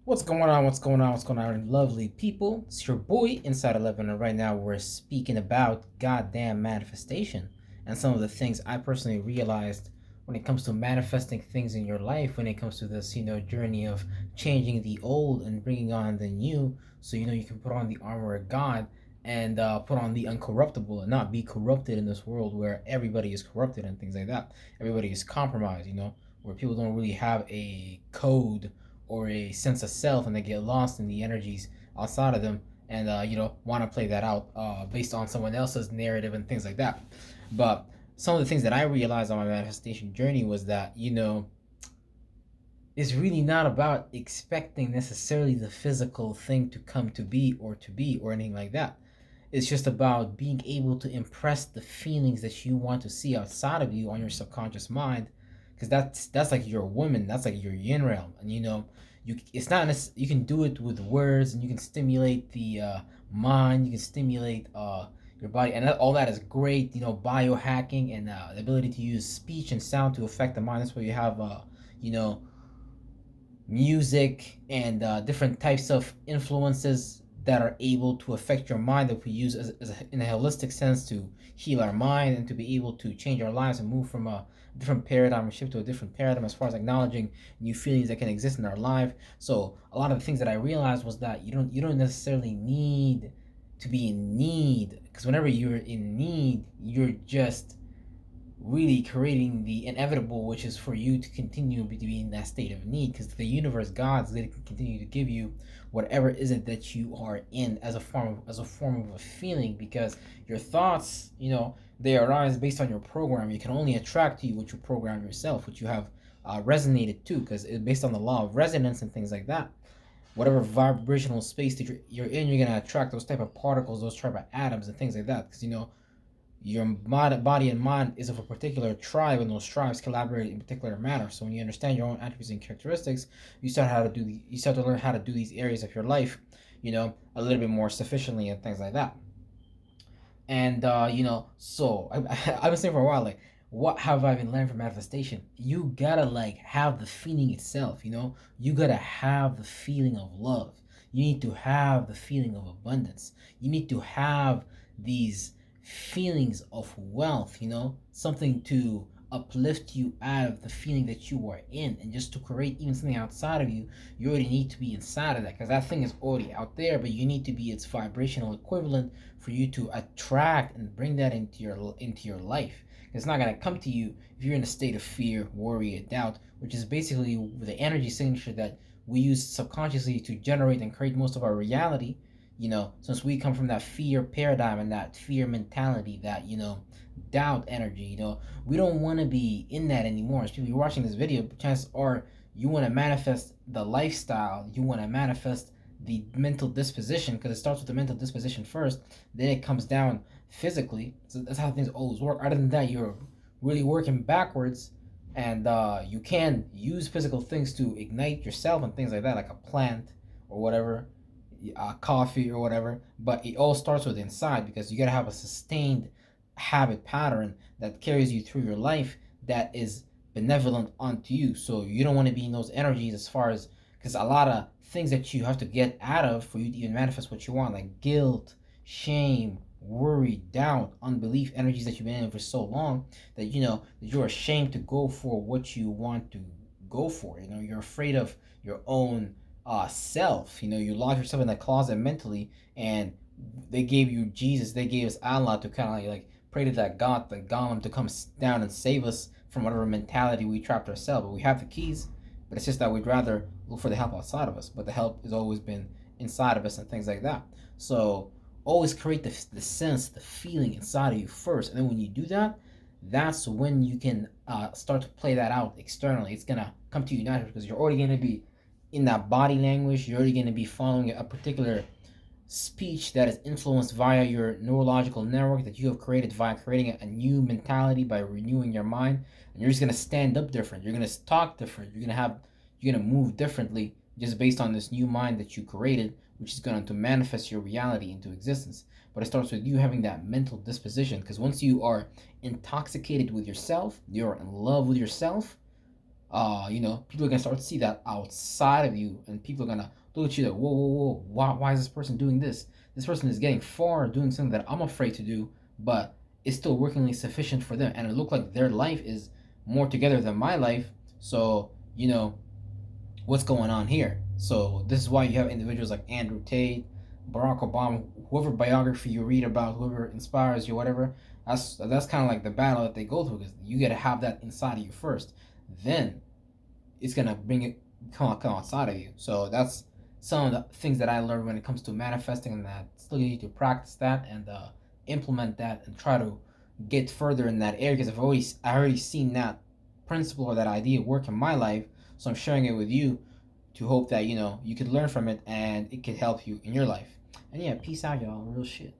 What's going on? What's going on? What's going on, lovely people? It's your boy Inside 11, and right now we're speaking about goddamn manifestation and some of the things I personally realized when it comes to manifesting things in your life, when it comes to this, journey of changing the old and bringing on the new, so you can put on the armor of God and put on the uncorruptible and not be corrupted in this world where everybody is corrupted and things like that. Everybody is compromised, where people don't really have a code or a sense of self and they get lost in the energies outside of them and want to play that out based on someone else's narrative and things like that. But some of the things that I realized on my manifestation journey was that it's really not about expecting necessarily the physical thing to come to be or anything like that. It's just about being able to impress the feelings that you want to see outside of you on your subconscious mind, because that's like your woman, that's like your yin realm, and it's not you can do it with words, and you can stimulate the mind, you can stimulate your body, and all that is great. Biohacking and the ability to use speech and sound to affect the mind. That's where you have you know music and different types of influences that are able to affect your mind, that we use in a holistic sense to heal our mind and to be able to change our lives and move from a different paradigm and shift to a different paradigm as far as acknowledging new feelings that can exist in our life. So a lot of the things that I realized was that you don't necessarily need to be in need, because whenever you're in need, you're just really creating the inevitable, which is for you to continue to be in that state of need, because the universe, God's going to continue to give you whatever is it that you are in as a form of a feeling, because your thoughts, they arise based on your program. You can only attract to you what you program yourself, what you have resonated to, because it's based on the law of resonance and things like that. Whatever vibrational space that you're in, you're going to attract those type of particles, those type of atoms and things like that, because your body and mind is of a particular tribe, and those tribes collaborate in a particular manner. So when you understand your own attributes and characteristics, you start to learn how to do these areas of your life, a little bit more sufficiently and things like that. And so I've been saying for a while, like, what have I been learning from manifestation? You gotta like have the feeling itself. You gotta have the feeling of love. You need to have the feeling of abundance. You need to have these feelings of wealth, something to uplift you out of the feeling that you are in, and just to create even something outside of you. You already need to be inside of that, because that thing is already out there, but you need to be its vibrational equivalent for you to attract and bring that into your life. It's not going to come to you if you're in a state of fear, worry, and doubt, which is basically the energy signature that we use subconsciously to generate and create most of our reality. Since we come from that fear paradigm and that fear mentality, that doubt energy, we don't want to be in that anymore. As people, you're watching this video, chances are you want to manifest the lifestyle, you want to manifest the mental disposition, because it starts with the mental disposition first, then it comes down physically. So that's how things always work. Other than that, you're really working backwards, and you can use physical things to ignite yourself and things like that, like a plant or whatever, coffee or whatever. But it all starts with inside, because you gotta have a sustained habit pattern that carries you through your life, that is benevolent onto you. So you don't want to be in those energies, as far as, because a lot of things that you have to get out of for you to even manifest what you want, like guilt, shame, worry, doubt, unbelief, energies that you've been in for so long that that you're ashamed to go for what you want to go for. You're afraid of your own self. You lock yourself in that closet mentally, and they gave you Jesus, they gave us Allah to kind of like pray to that God, the Golem, to come down and save us from whatever mentality we trapped ourselves. But we have the keys, but it's just that we'd rather look for the help outside of us. But the help has always been inside of us and things like that. So always create the sense, the feeling inside of you first, and then when you do that, that's when you can start to play that out externally. It's gonna come to you naturally, because you're already gonna be in that body language. You're already gonna be following a particular speech that is influenced via your neurological network that you have created via creating a new mentality by renewing your mind. And you're just going to stand up different, you're going to talk different, you're going to move differently, just based on this new mind that you created, which is going to manifest your reality into existence. But it starts with you having that mental disposition, because once you are intoxicated with yourself, you're in love with yourself, People are gonna start to see that outside of you, and people are gonna look at you like, whoa, whoa, whoa, why is this person doing this? This person is getting far, doing something that I'm afraid to do, but it's still workingly sufficient for them, and it looked like their life is more together than my life. So what's going on here? So this is why you have individuals like Andrew Tate, Barack Obama, whoever biography you read about, whoever inspires you, whatever. That's kind of like the battle that they go through, because you got to have that inside of you first. Then it's gonna bring it come outside of you. So that's some of the things that I learned when it comes to manifesting, and that still need to practice that and implement that and try to get further in that area, because I already seen that principle or that idea work in my life. So I'm sharing it with you to hope that you could learn from it and it could help you in your life. And yeah, peace out, y'all. Real shit.